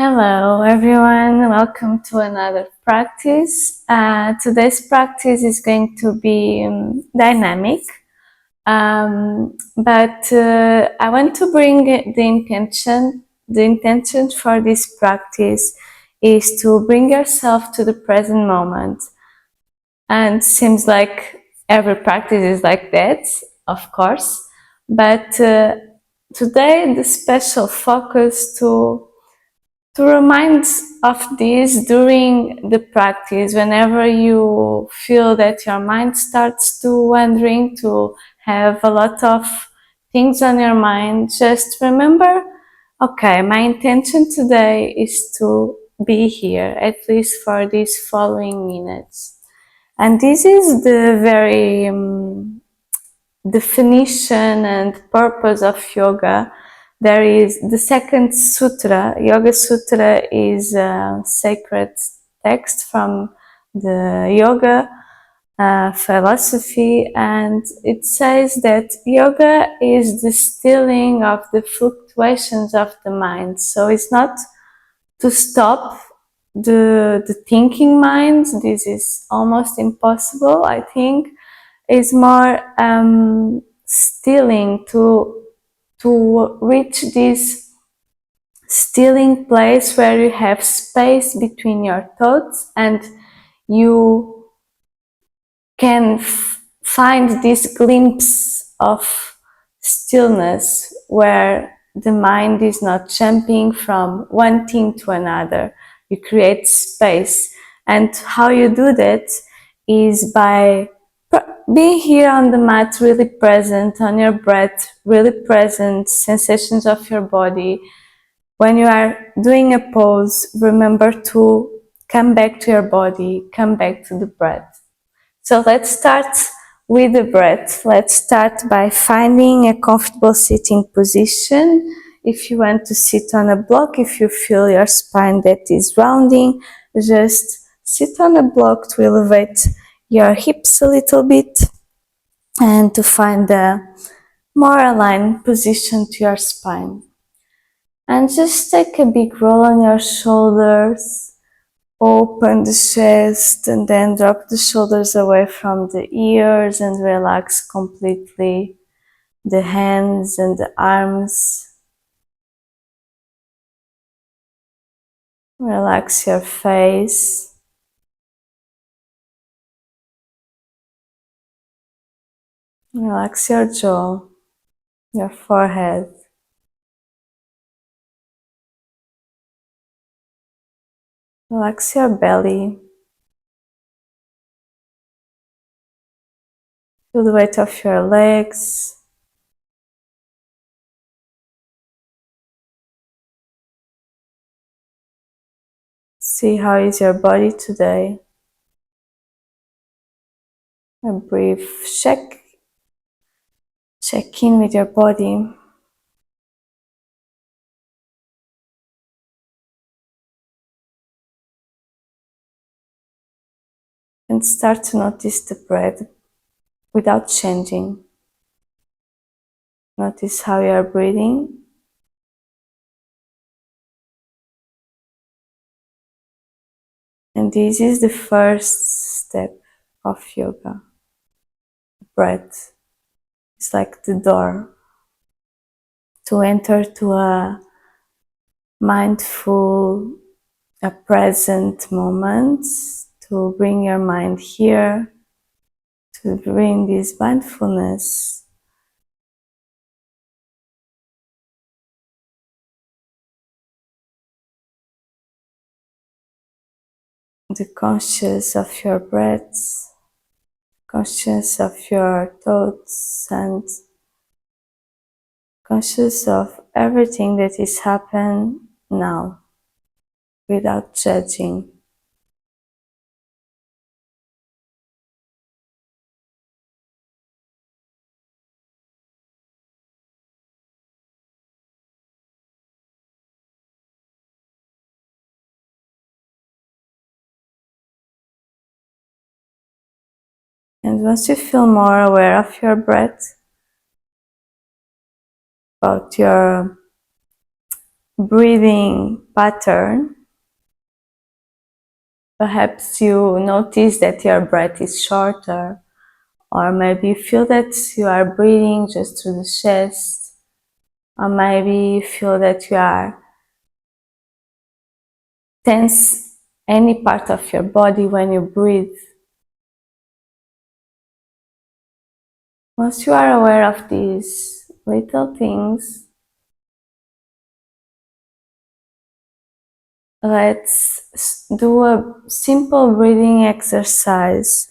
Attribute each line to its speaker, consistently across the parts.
Speaker 1: Hello everyone, welcome to another practice. Today's practice is going to be dynamic, but I want to bring the intention. The intention for this practice is to bring yourself to the present moment. And seems like every practice is like that, of course, but today the special focus to remind of this during the practice, whenever you feel that your mind starts to wandering, to have a lot of things on your mind, just remember, okay, my intention today is to be here, at least for these following minutes. And this is the very definition and purpose of yoga. There is the second sutra. Yoga Sutra is a sacred text from the yoga philosophy, and it says that yoga is the stilling of the fluctuations of the mind. So it's not to stop the thinking mind. This is almost impossible, I think. Is more stilling, to reach this stilling place where you have space between your thoughts and you can find this glimpse of stillness where the mind is not jumping from one thing to another. You create space, and how you do that is by being here on the mat, really present on your breath, really present sensations of your body. When you are doing a pose, remember to come back to your body, come back to the breath. So let's start with the breath. Let's start by finding a comfortable sitting position. If you want to sit on a block, if you feel your spine that is rounding, just sit on a block to elevate your hips a little bit and to find a more aligned position to your spine. And just take a big roll on your shoulders, open the chest, and then drop the shoulders away from the ears and relax completely the hands and the arms. Relax your face. Relax your jaw, your forehead. Relax your belly. Feel the weight of your legs. See how is your body today. A brief check in with your body. And start to notice the breath without changing. Notice how you are breathing. And this is the first step of yoga. Breath is like the door to enter to a mindful, a present moment, to bring your mind here, to bring this mindfulness. The conscious of your breath, conscious of your thoughts, and conscious of everything that is happening now, without judging. And once you feel more aware of your breath, about your breathing pattern. Perhaps you notice that your breath is shorter, or maybe you feel that you are breathing just through the chest, or maybe you feel that you are tense any part of your body when you breathe. Once you are aware of these little things, let's do a simple breathing exercise,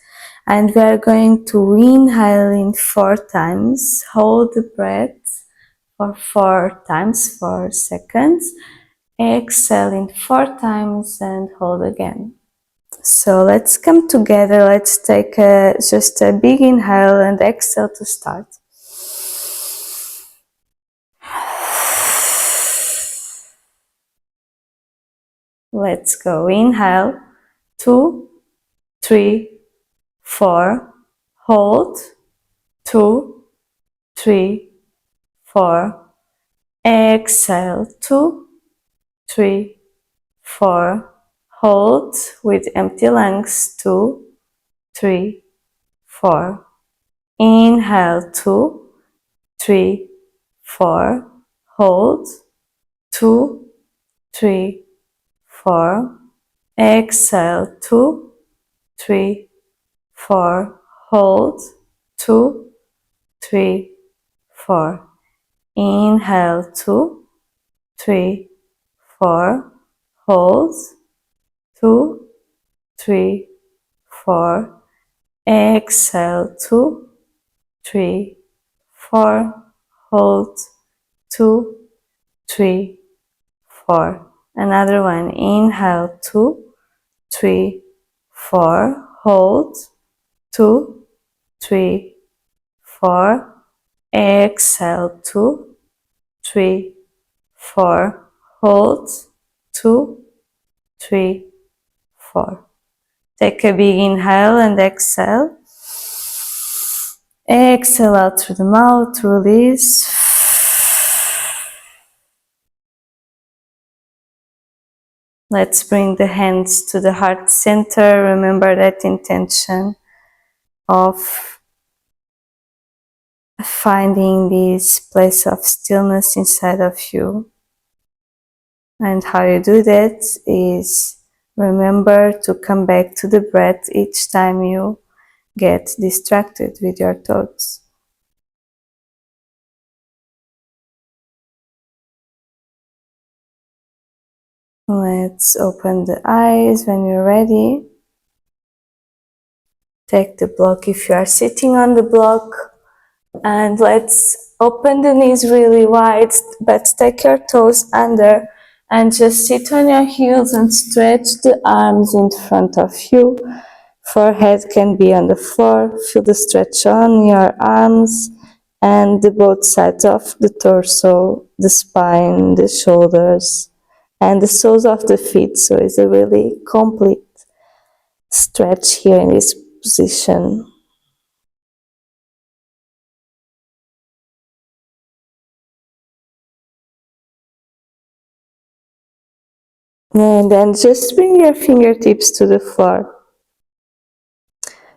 Speaker 1: and we are going to inhale in 4 times, hold the breath for 4 times, 4 seconds, exhale in 4 times and hold again. So let's come together, let's take just a big inhale and exhale to start. Let's go. Inhale, 2, 3, 4, hold, 2, 3, 4, exhale, 2, 3, 4, hold with empty lungs, 2, 3, 4, inhale, 2, 3, 4, hold, 2, 3, 4, exhale, 2, 3, 4, hold, 2, 3, 4, inhale, 2, 3, 4, hold, 2, 3, 4, exhale, 2, 3, 4, hold, 2, 3, 4. Another one, inhale, 2, 3, 4, hold, 2, 3, 4, exhale, 2, 3, 4, hold, 2, 3, 4. Take a big inhale and exhale. Exhale out through the mouth, release. Let's bring the hands to the heart center. Remember that intention of finding this place of stillness inside of you. And how you do that is remember to come back to the breath each time you get distracted with your thoughts. Let's open the eyes when you're ready. Take the block if you are sitting on the block, and let's open the knees really wide, but take your toes under and just sit on your heels and stretch the arms in front of you. Forehead can be on the floor. Feel the stretch on your arms and the both sides of the torso, the spine, the shoulders, and the soles of the feet. So it's a really complete stretch here in this position. And then just bring your fingertips to the floor.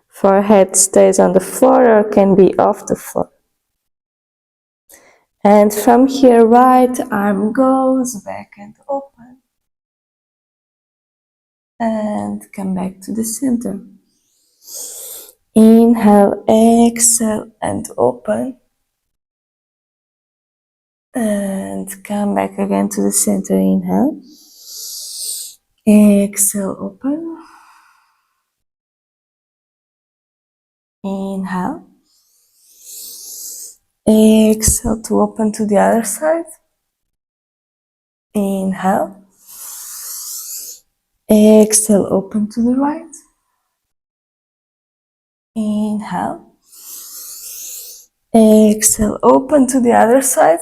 Speaker 1: Forehead stays on the floor or can be off the floor. And from here, right arm goes back and open. And come back to the center. Inhale, exhale, and open. And come back again to the center. Inhale. Exhale, open. Inhale. Exhale to open to the other side. Inhale. Exhale, open to the right. Inhale. Exhale, open to the other side.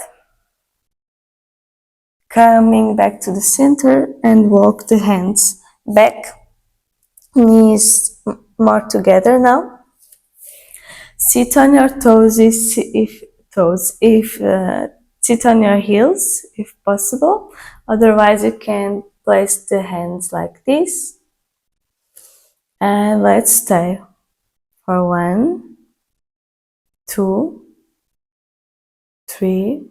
Speaker 1: Coming back to the center and walk the hands back. Knees more together now. Sit on your toes if sit on your heels if possible. Otherwise, you can place the hands like this. And let's stay for 1, 2, 3,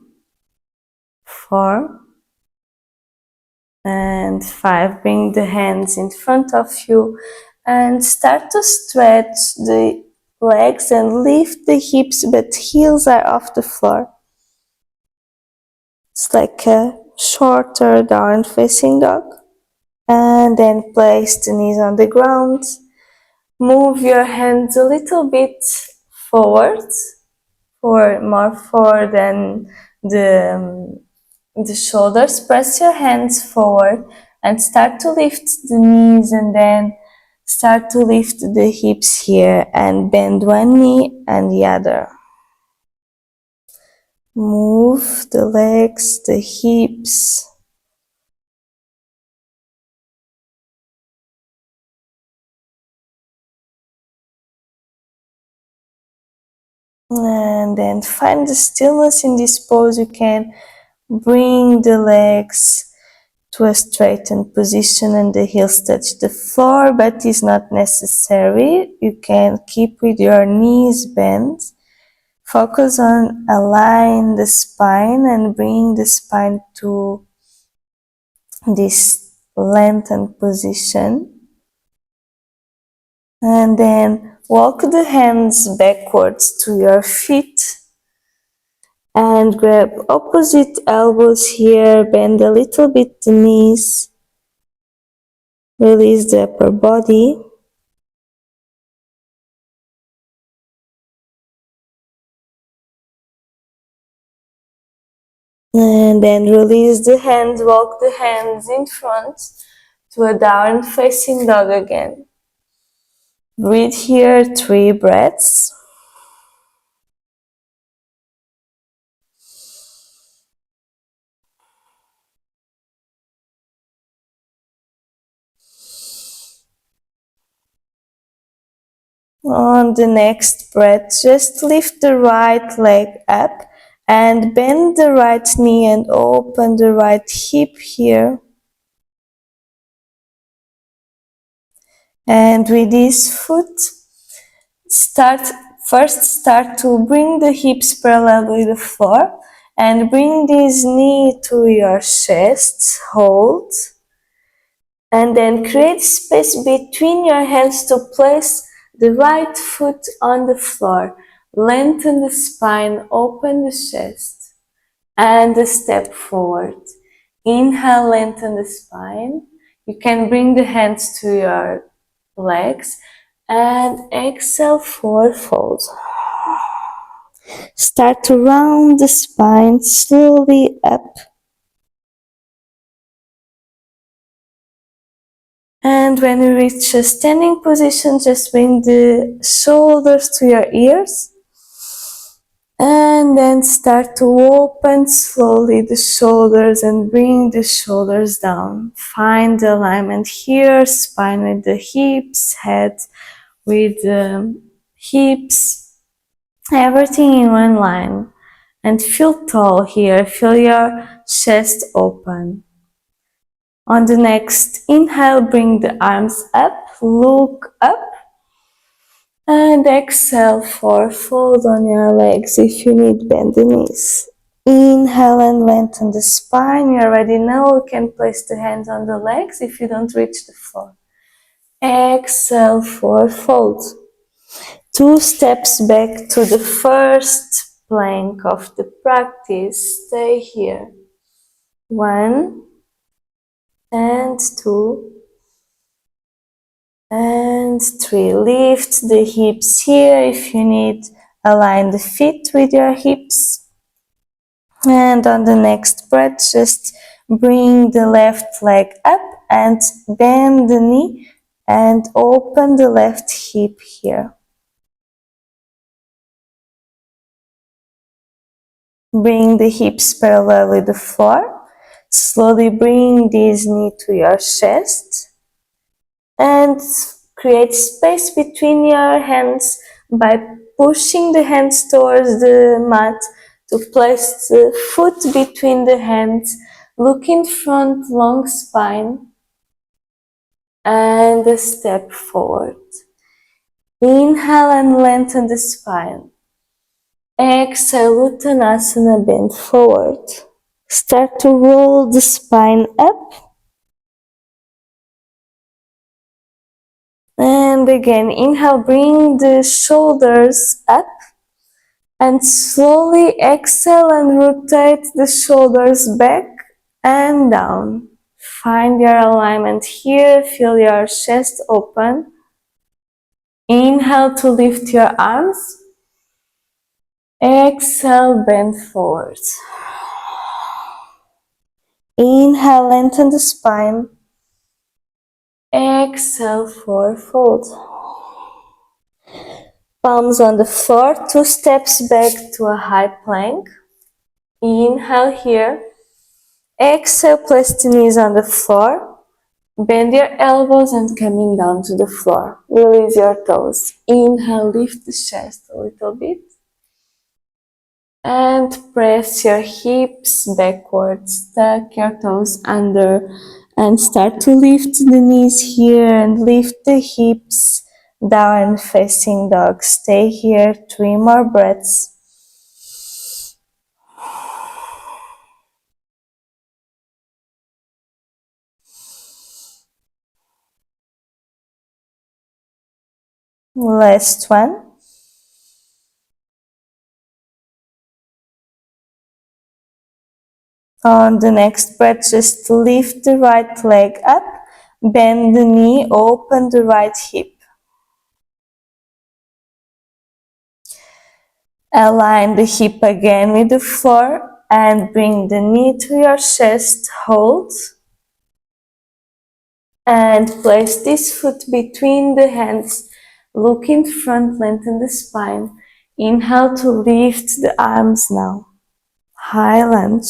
Speaker 1: 4, and 5. Bring the hands in front of you and start to stretch the legs and lift the hips, but heels are off the floor. It's like a shorter downward facing dog. And then place the knees on the ground. Move your hands a little bit forward, more forward than the shoulders. Press your hands forward and start to lift the knees, and then start to lift the hips here and bend one knee and the other. Move the legs, the hips. And then find the stillness in this pose. You can bring the legs to a straightened position and the heels touch the floor, but it's not necessary. You can keep with your knees bent. Focus on align the spine and bring the spine to this lengthened position. And then walk the hands backwards to your feet and grab opposite elbows here, bend a little bit the knees, release the upper body. And then release the hands, walk the hands in front to a downward facing dog again. Breathe here 3 breaths. On the next breath, just lift the right leg up and bend the right knee and open the right hip here. And with this foot, start to bring the hips parallel with the floor and bring this knee to your chest, hold, and then create space between your hands to place the right foot on the floor. Lengthen the spine, open the chest, and a step forward. Inhale, lengthen the spine. You can bring the hands to your legs and exhale, forward fold. Start to round the spine slowly up. And when you reach a standing position, just bring the shoulders to your ears. And then start to open slowly the shoulders and bring the shoulders down. Find the alignment here, spine with the hips, head with the hips, everything in one line. And feel tall here, feel your chest open. On the next inhale, bring the arms up, look up. And exhale, forward fold on your legs. If you need, bend the knees. Inhale and lengthen the spine. You already know you can place the hands on the legs if you don't reach the floor. Exhale, forward fold. 2 steps back to the first plank of the practice. Stay here. 1 and 2 and 3. Lift the hips here. If you need, align the feet with your hips. And on the next breath, just bring the left leg up and bend the knee and open the left hip here. Bring the hips parallel with the floor. Slowly bring this knee to your chest and create space between your hands by pushing the hands towards the mat to place the foot between the hands, look in front, long spine, and a step forward. Inhale and lengthen the spine. Exhale, Uttanasana, bend forward. Start to roll the spine up. And again, inhale, bring the shoulders up. And slowly exhale and rotate the shoulders back and down. Find your alignment here, feel your chest open. Inhale to lift your arms. Exhale, bend forward. Inhale, lengthen the spine. Exhale, forward fold. Palms on the floor, 2 steps back to a high plank. Inhale here. Exhale, place the knees on the floor. Bend your elbows and coming down to the floor. Release your toes. Inhale, lift the chest a little bit. And press your hips backwards. Tuck your toes under and start to lift the knees here and lift the hips down, facing dog. Stay here, 3 more breaths. Last one. On the next breath, just lift the right leg up, bend the knee, open the right hip. Align the hip again with the floor and bring the knee to your chest, hold. And place this foot between the hands, look in front, lengthen the spine. Inhale to lift the arms now. High lunge.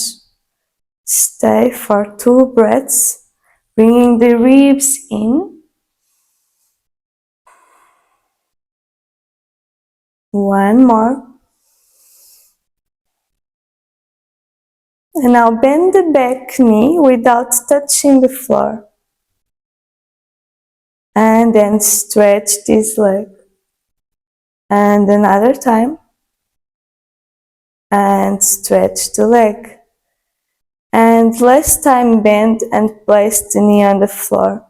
Speaker 1: Stay for 2 breaths, bringing the ribs in. 1 more. And now bend the back knee without touching the floor. And then stretch this leg. And another time. And stretch the leg. And last time, bend and place the knee on the floor.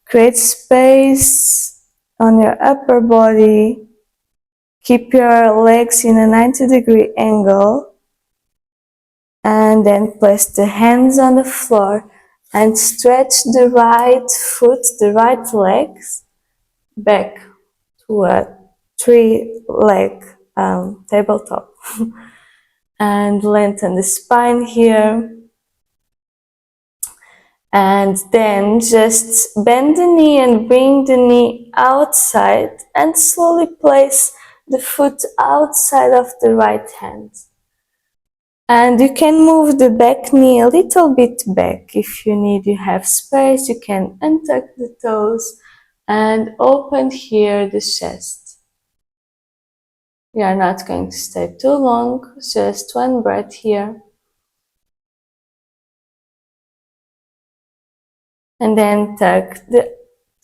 Speaker 1: Create space on your upper body. Keep your legs in a 90-degree angle. And then place the hands on the floor and stretch the right foot, the right legs back to a 3-leg tabletop. And lengthen the spine here. And then just bend the knee and bring the knee outside and slowly place the foot outside of the right hand. And you can move the back knee a little bit back. If you need, you have space, you can untuck the toes and open here the chest. We are not going to stay too long, just 1 breath here. And then tuck the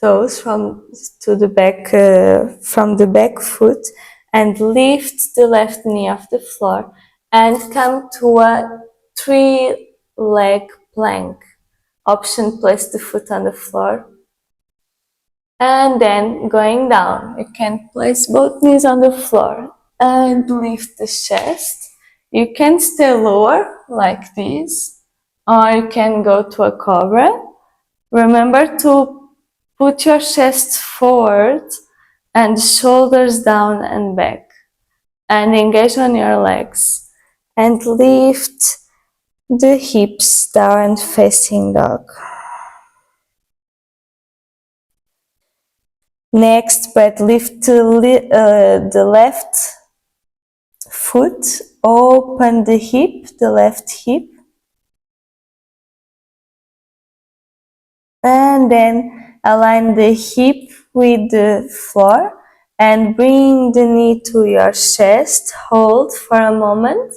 Speaker 1: toes from the back foot and lift the left knee off the floor and come to a 3-leg plank. Option, place the foot on the floor. And then going down, you can place both knees on the floor and lift the chest. You can stay lower like this, or you can go to a cobra. Remember to put your chest forward and shoulders down and back. And engage on your legs. And lift the hips down, facing dog. Next breath, lift the left foot, open the hip, the left hip. And then align the hip with the floor and bring the knee to your chest. Hold for a moment.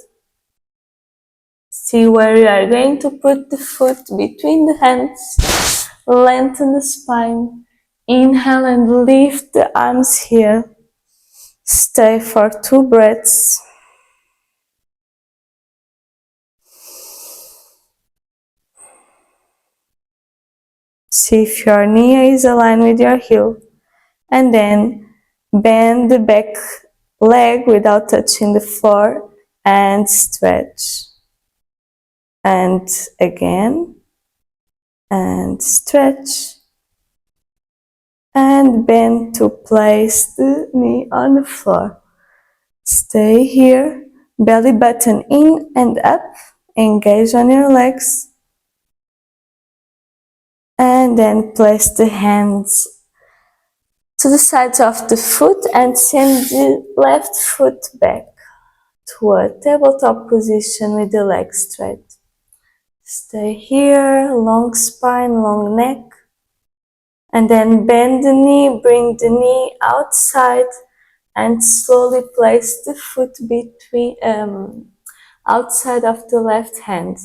Speaker 1: See where you are going to put the foot between the hands. Lengthen the spine. Inhale and lift the arms here. Stay for 2 breaths. See if your knee is aligned with your heel. And then bend the back leg without touching the floor and stretch. And again. And stretch. And bend to place the knee on the floor. Stay here, belly button in and up, engage on your legs. And then place the hands to the sides of the foot and send the left foot back to a tabletop position with the legs straight. Stay here, long spine, long neck. And then bend the knee, bring the knee outside and slowly place the foot between outside of the left hand.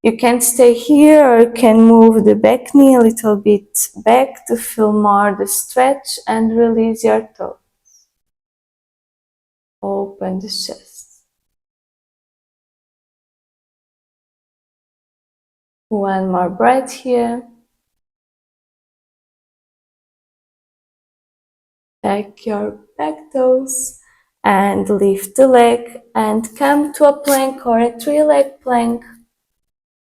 Speaker 1: You can stay here or you can move the back knee a little bit back to feel more the stretch and release your toe. Open the chest. One more breath here. Take your back toes and lift the leg and come to a plank or a 3-leg plank.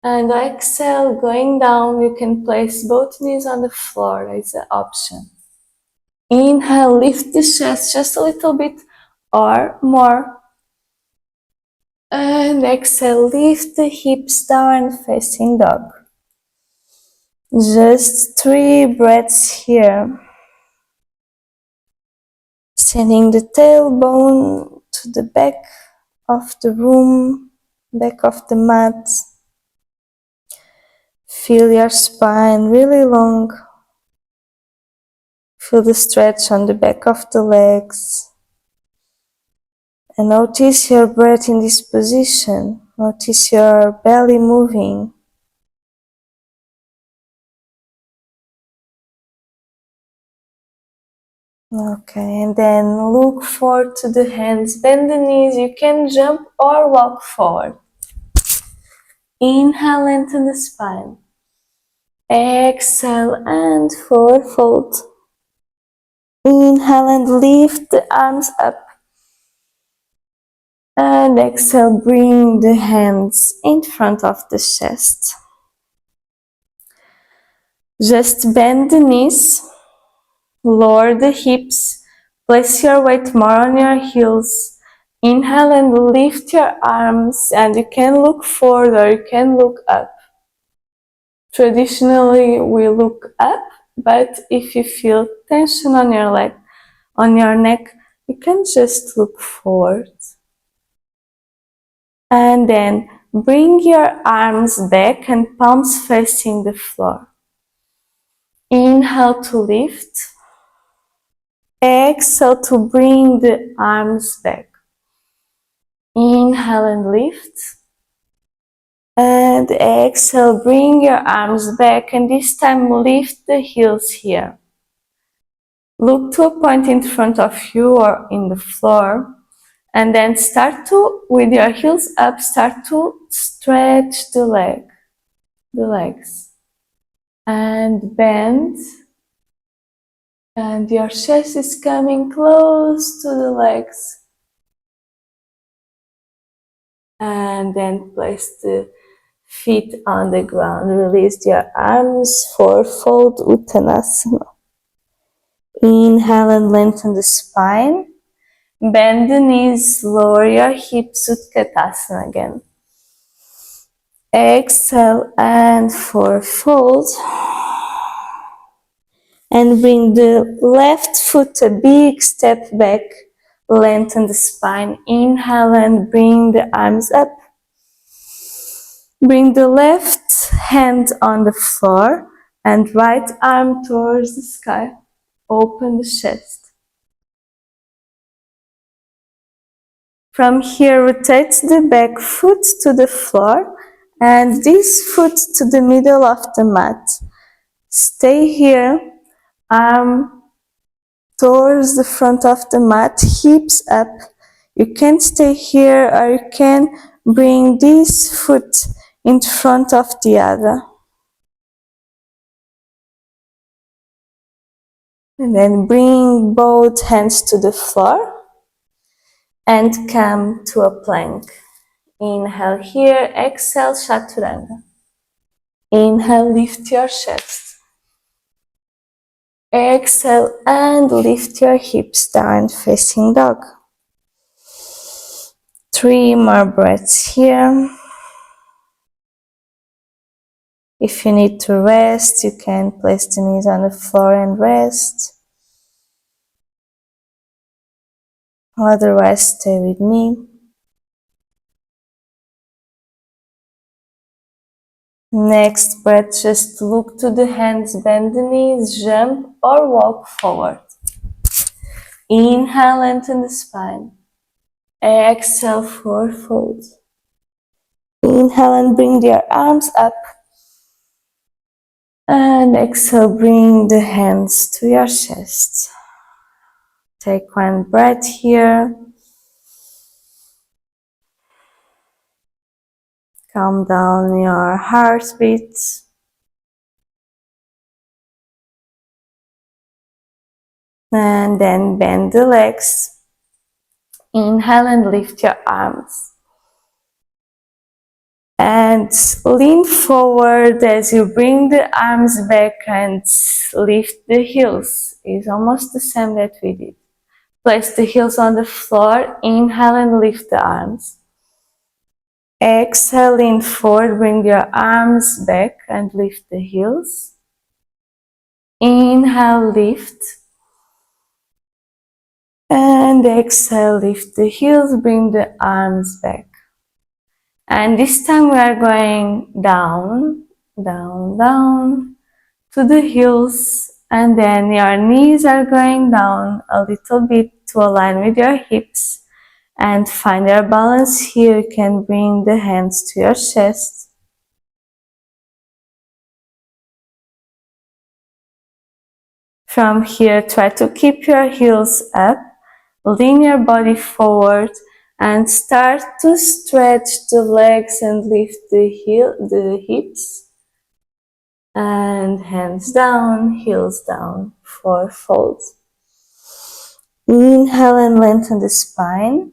Speaker 1: And exhale, going down, you can place both knees on the floor as an option. Inhale, lift the chest just a little bit or more. And exhale, lift the hips down, facing dog. Just 3 breaths here. Sending the tailbone to the back of the room, back of the mat. Feel your spine really long. Feel the stretch on the back of the legs. And notice your breath in this position. Notice your belly moving. Okay, and then look forward to the hands. Bend the knees. You can jump or walk forward. Inhale, lengthen the spine. Exhale and forward fold. Inhale and lift the arms up. And exhale, bring the hands in front of the chest. Just bend the knees, lower the hips, place your weight more on your heels. Inhale and lift your arms, and you can look forward or you can look up. Traditionally, we look up, but if you feel tension on your leg, on your neck, you can just look forward. And then bring your arms back and palms facing the floor. Inhale to lift. Exhale to bring the arms back. Inhale and lift. And exhale, bring your arms back, and this time lift the heels here. Look to a point in front of you or in the floor. And then start to, with your heels up, start to stretch the legs. And bend. And your chest is coming close to the legs. And then place the feet on the ground. Release your arms, four-fold Uttanasana. Inhale and lengthen the spine. Bend the knees, lower your hips, Utkatasana again. Exhale and four-fold. And bring the left foot a big step back. Lengthen the spine. Inhale and bring the arms up. Bring the left hand on the floor and right arm towards the sky. Open the chest. From here, rotate the back foot to the floor and this foot to the middle of the mat. Stay here, arm towards the front of the mat, hips up. You can stay here or you can bring this foot in front of the other. And then bring both hands to the floor and come to a plank. Inhale here, exhale, Chaturanga. Inhale, lift your chest. Exhale and lift your hips down, facing dog. 3 more breaths here. If you need to rest, you can place the knees on the floor and rest. Otherwise, stay with me. Next breath, just look to the hands, bend the knees, jump or walk forward. Inhale, lengthen the spine. Exhale, forward fold. Inhale and bring your arms up. And exhale, bring the hands to your chest. Take one breath here. Calm down your heartbeat. And then bend the legs. Inhale and lift your arms. And lean forward as you bring the arms back and lift the heels. It's almost the same that we did. Place the heels on the floor. Inhale and lift the arms. Exhale, lean forward, bring your arms back and lift the heels. Inhale, lift. And exhale, lift the heels, bring the arms back. And this time we are going down, down, down to the heels. And then your knees are going down a little bit to align with your hips. And find your balance here. You can bring the hands to your chest. From here, try to keep your heels up. Lean your body forward and start to stretch the legs and lift the hips. And hands down, heels down, 4 folds. Inhale and lengthen the spine.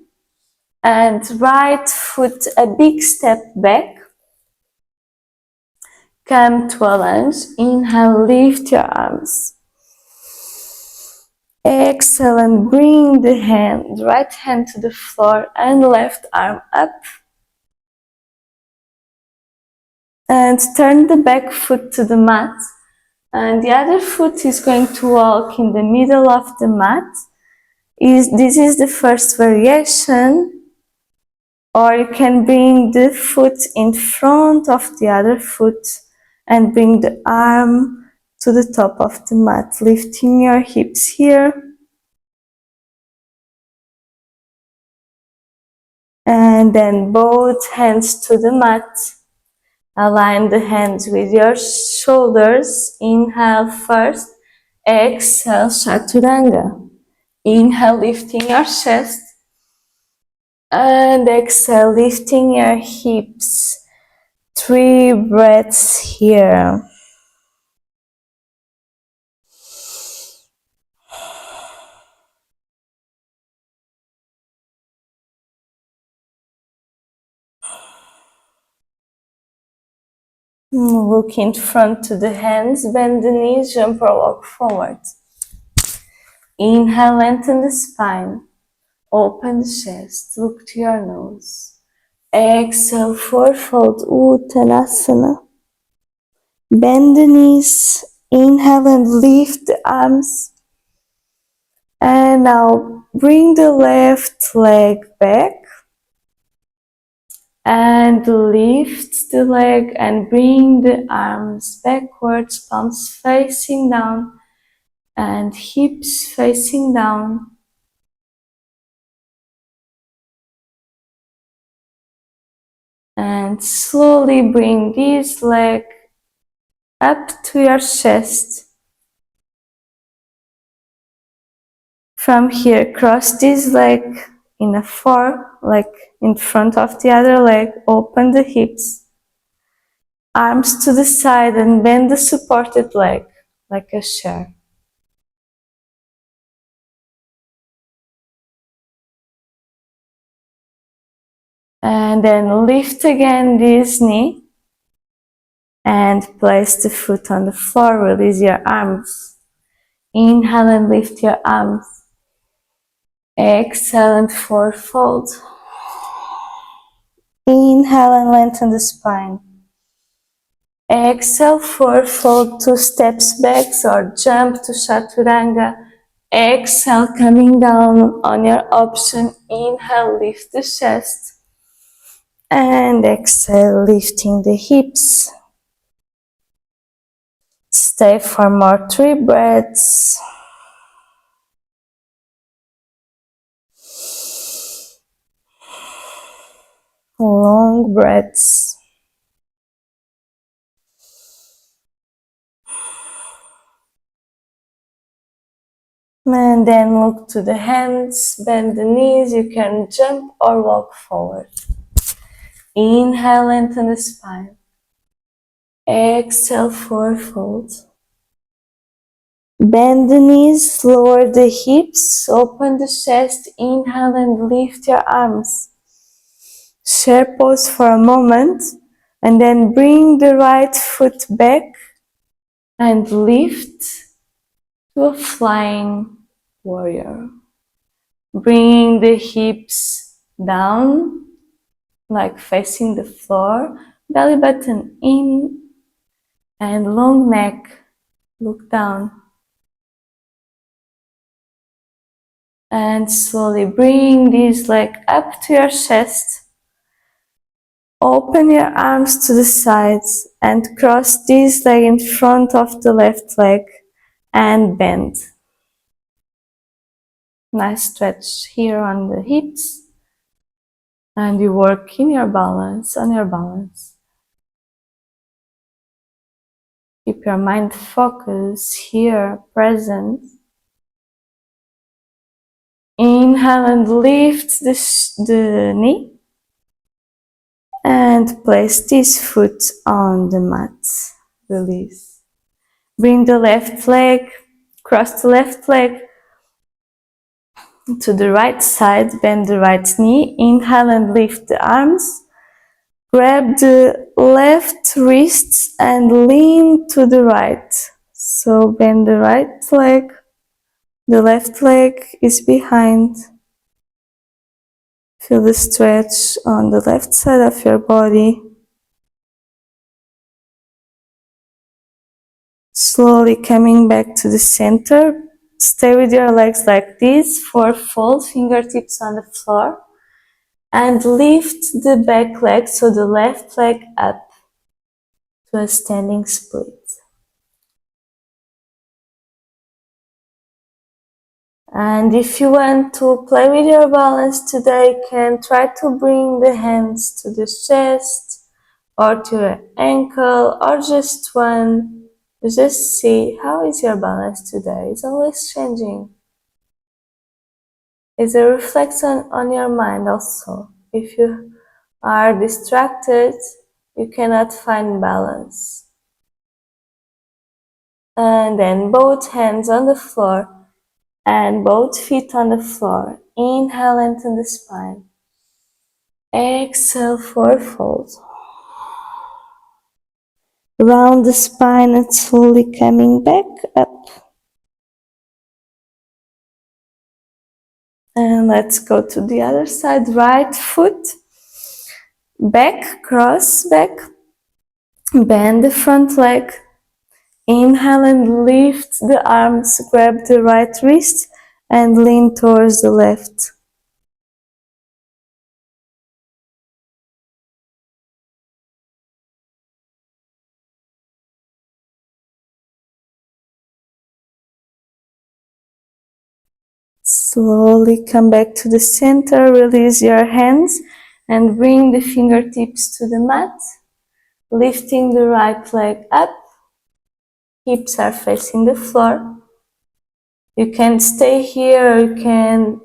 Speaker 1: And right foot a big step back. Come to a lunge. Inhale, lift your arms. Exhale and bring the right hand to the floor and left arm up. And turn the back foot to the mat. And the other foot is going to walk in the middle of the mat. This is the first variation. Or you can bring the foot in front of the other foot and bring the arm to the top of the mat, lifting your hips here. And then both hands to the mat. Align the hands with your shoulders. Inhale first. Exhale, Chaturanga. Inhale, lifting your chest. And exhale, lifting your hips. 3 breaths here. Look in front to the hands, bend the knees, jump or walk forward. Inhale, lengthen the spine. Open the chest, look to your nose. Exhale, 4 fold Uttanasana. Bend the knees, inhale and lift the arms. And now bring the left leg back. And lift the leg and bring the arms backwards, palms facing down and hips facing down. And slowly bring this leg up to your chest. From here, cross this leg in a 4, like in front of the other leg. Open the hips. Arms to the side and bend the supported leg like a chair. And then lift again this knee and place the foot on the floor. Release your arms. Inhale and lift your arms. Exhale and forward fold. Inhale and lengthen the spine. Exhale, forward fold, 2 steps back or jump to Chaturanga. Exhale, coming down on your option. Inhale, lift the chest. And exhale, lifting the hips. Stay for more 3 breaths. Long breaths. And then look to the hands, bend the knees. You can jump or walk forward. Inhale, lengthen the spine. Exhale, forward fold. Bend the knees, lower the hips, open the chest. Inhale and lift your arms. Share pose for a moment and then bring the right foot back and lift to a flying warrior. Bring the hips down, like facing the floor, belly button in, and long neck, look down. And slowly bring this leg up to your chest. Open your arms to the sides and cross this leg in front of the left leg and bend. Nice stretch here on the hips. And you work in your balance, on your balance. Keep your mind focused here, present. Inhale and lift the knee. And place this foot on the mat. Release. Bring the left leg, cross the left leg to the right side, bend the right knee. Inhale and lift the arms. Grab the left wrists and lean to the right. So bend the right leg. The left leg is behind. Feel the stretch on the left side of your body. Slowly coming back to the center. Stay with your legs like this. 4 fold, fingertips on the floor. And lift the back leg, so the left leg up to a standing split. And if you want to play with your balance today, you can try to bring the hands to the chest or to your ankle or just one. Just see how is your balance today. It's always changing. It's a reflection on your mind also. If you are distracted, you cannot find balance. And then both hands on the floor and both feet on the floor. Inhale, lengthen the spine. Exhale, forward fold. Round the spine and slowly coming back up. And let's go to the other side. Right foot back, cross back. Bend the front leg. Inhale and lift the arms. Grab the right wrist and lean towards the left. Slowly come back to the center, release your hands And bring the fingertips to the mat, lifting the right leg up, hips are facing the floor. You can stay here, you can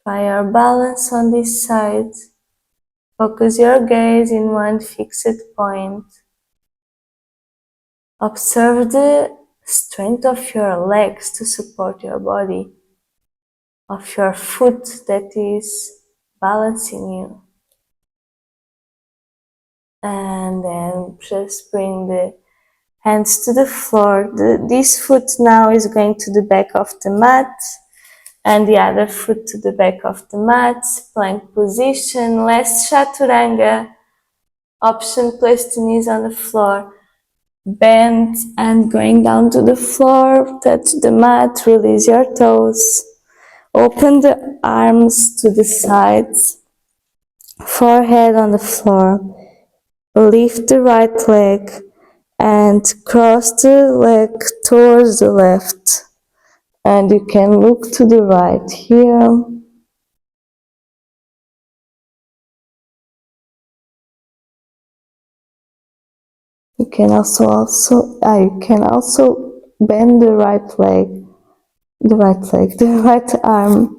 Speaker 1: try your balance on this side. Focus your gaze in one fixed point. Observe the strength of your legs to support your body, of your foot that is balancing you. And then just bring the hands to the floor. This foot now is going to the back of the mat, and the other foot to the back of the mat. Plank position, last chaturanga. Option, place the knees on the floor. Bend and going down to the floor, touch the mat, release your toes. Open the arms to the sides, forehead on the floor. Lift the right leg and cross the leg towards the left. And you can look to the right here. You can also bend the right arm.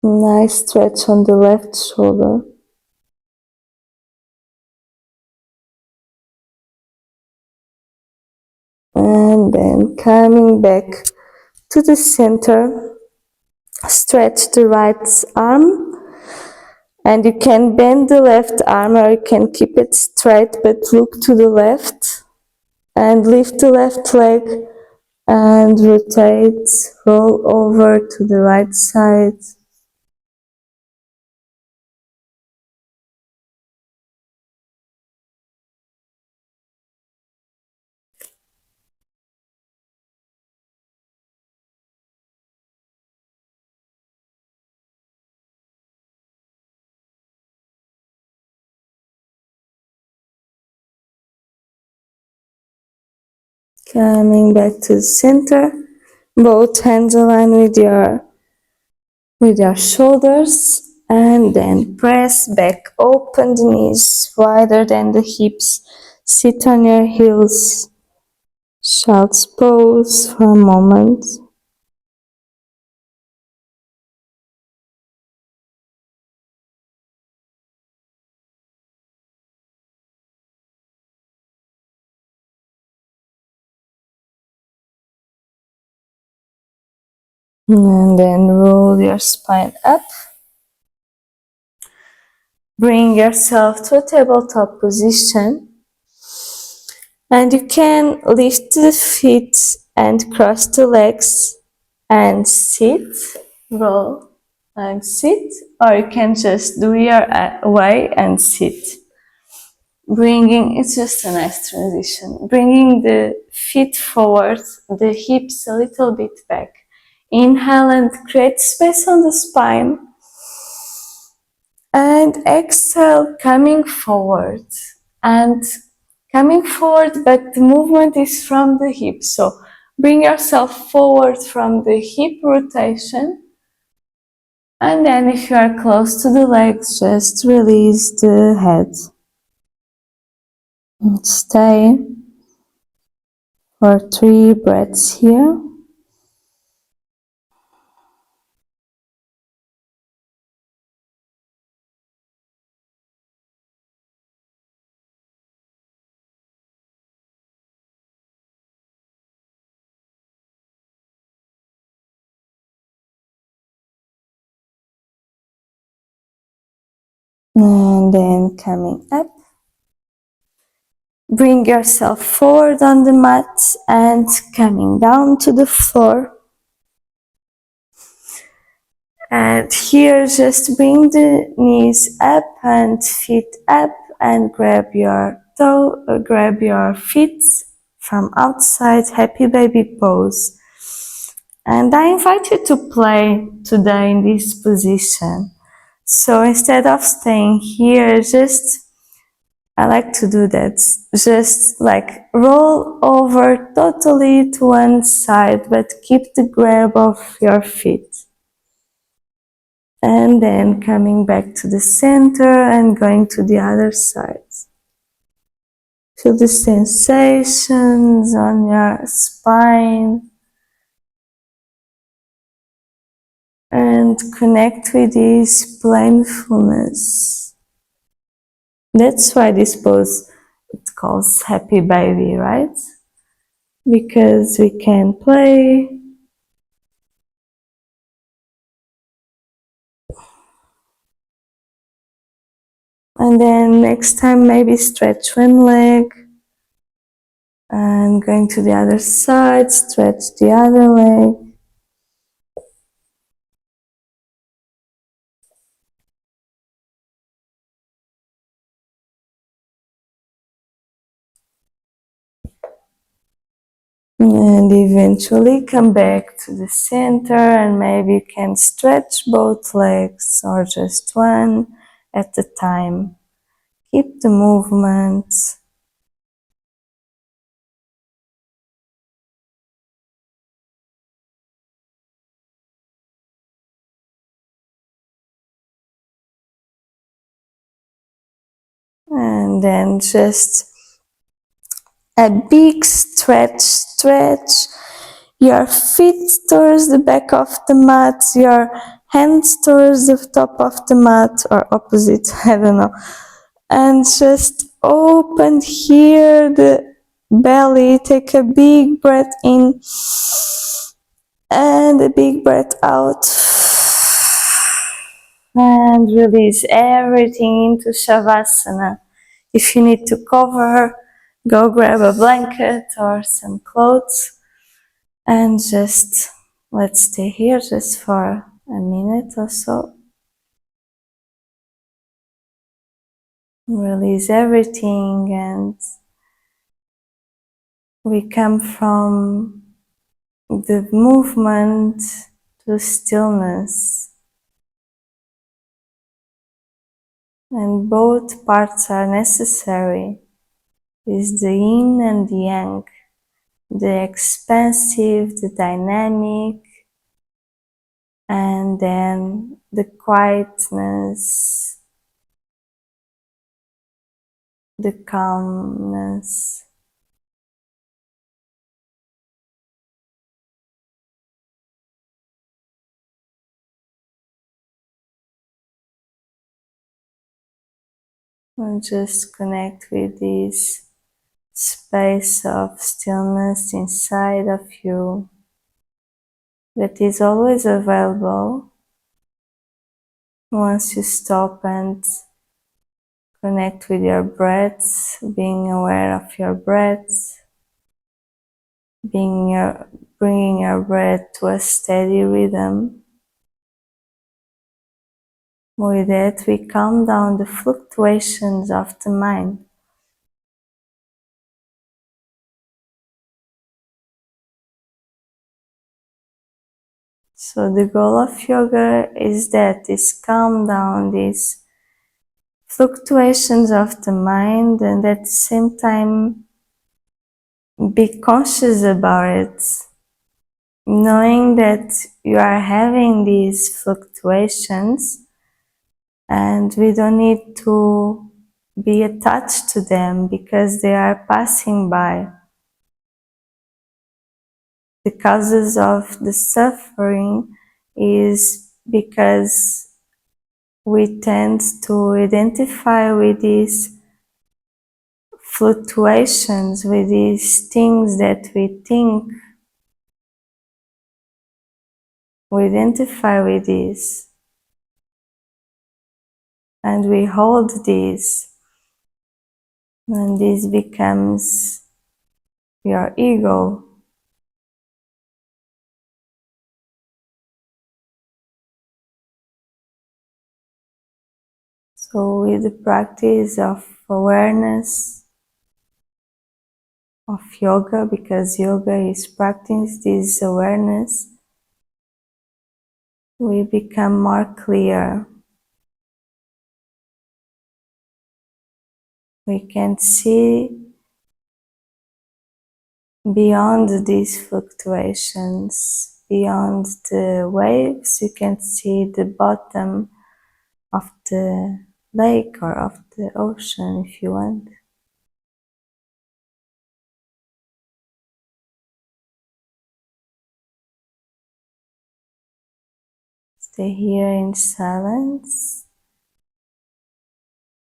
Speaker 1: Nice stretch on the left shoulder. And then coming back to the center, stretch the right arm. And you can bend the left arm or you can keep it straight but look to the left. And lift the left leg and rotate, roll over to the right side. Coming back to the center, both hands align with your shoulders, and then press back, open the knees wider than the hips, sit on your heels, child's pose for a moment. And then roll your spine up. Bring yourself to a tabletop position. And you can lift the feet and cross the legs and sit, roll and sit, or you can just do your way and sit. It's just a nice transition. Bringing the feet forward, the hips a little bit back. Inhale and create space on the spine. And exhale, coming forward. And coming forward, but the movement is from the hips. So bring yourself forward from the hip rotation. And then if you are close to the legs, just release the head. And stay for 3 breaths here. And then coming up. Bring yourself forward on the mat and coming down to the floor. And here just bring the knees up and feet up and grab your feet from outside, happy baby pose. And I invite you to play today in this position. So instead of staying here, just I like to do that. Just like roll over totally to one side, but keep the grab of your feet. And then coming back to the center and going to the other side. Feel the sensations on your spine. And connect with this playfulness. That's why this pose it calls happy baby, right? Because we can play. And then next time maybe stretch one leg. And going to the other side, stretch the other leg. And eventually come back to the center and maybe you can stretch both legs or just one at a time. Keep the movement. And then just a big stretch. Your feet towards the back of the mat, your hands towards the top of the mat, or opposite, I don't know. And just open here the belly, take a big breath in and a big breath out. And release everything into Shavasana. If you need to cover, go grab a blanket or some clothes and just let's stay here just for a minute or so. Release everything and we come from the movement to stillness. And both parts are necessary. Is the yin and the yang, the expansive, the dynamic, and then the quietness, the calmness. And just connect with this space of stillness inside of you that is always available once you stop and connect with your breath, being aware of your breath, bringing your breath to a steady rhythm. With that, we calm down the fluctuations of the mind. So the goal of yoga is calm down these fluctuations of the mind and at the same time be conscious about it, knowing that you are having these fluctuations and we don't need to be attached to them because they are passing by. The causes of the suffering is because we tend to identify with these fluctuations, with these things that we think. We identify with these and we hold these, and this becomes your ego. So with the practice of awareness of yoga, because yoga is practicing this awareness, we become more clear. We can see beyond these fluctuations, beyond the waves. You can see the bottom of the lake or of the ocean if you want. Stay here in silence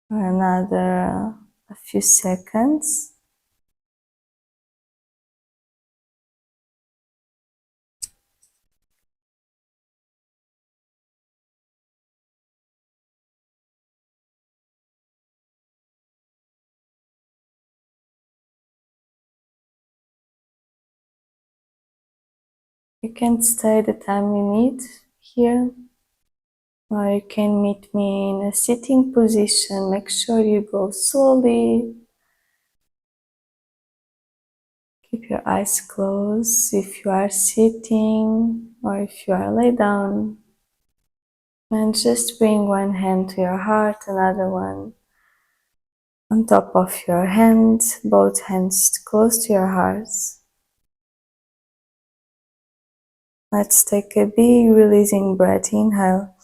Speaker 1: for another a few seconds. You can stay the time you need here, or you can meet me in a sitting position. Make sure you go slowly. Keep your eyes closed if you are sitting or if you are laid down. And just bring one hand to your heart, another one on top of your hand, both hands close to your heart. Let's take a big releasing breath. Inhale.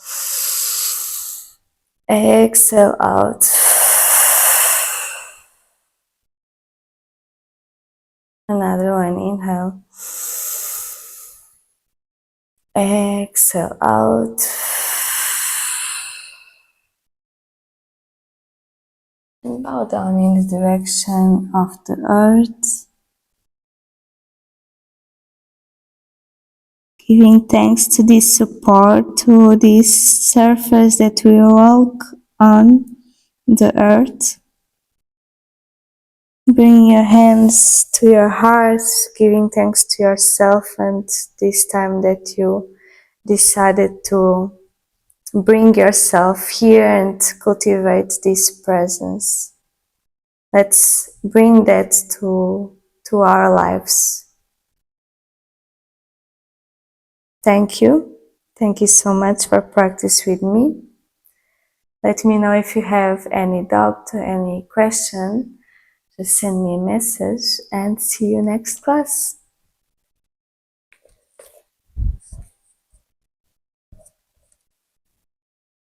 Speaker 1: Exhale out. Another one. Inhale. Exhale out. And bow down in the direction of the earth. Giving thanks to this support, to this surface that we walk on, the earth. Bring your hands to your heart, giving thanks to yourself and this time that you decided to bring yourself here and cultivate this presence. Let's bring that to our lives. Thank you. Thank you so much for practice with me. Let me know if you have any doubt or any question. Just send me a message and see you next class.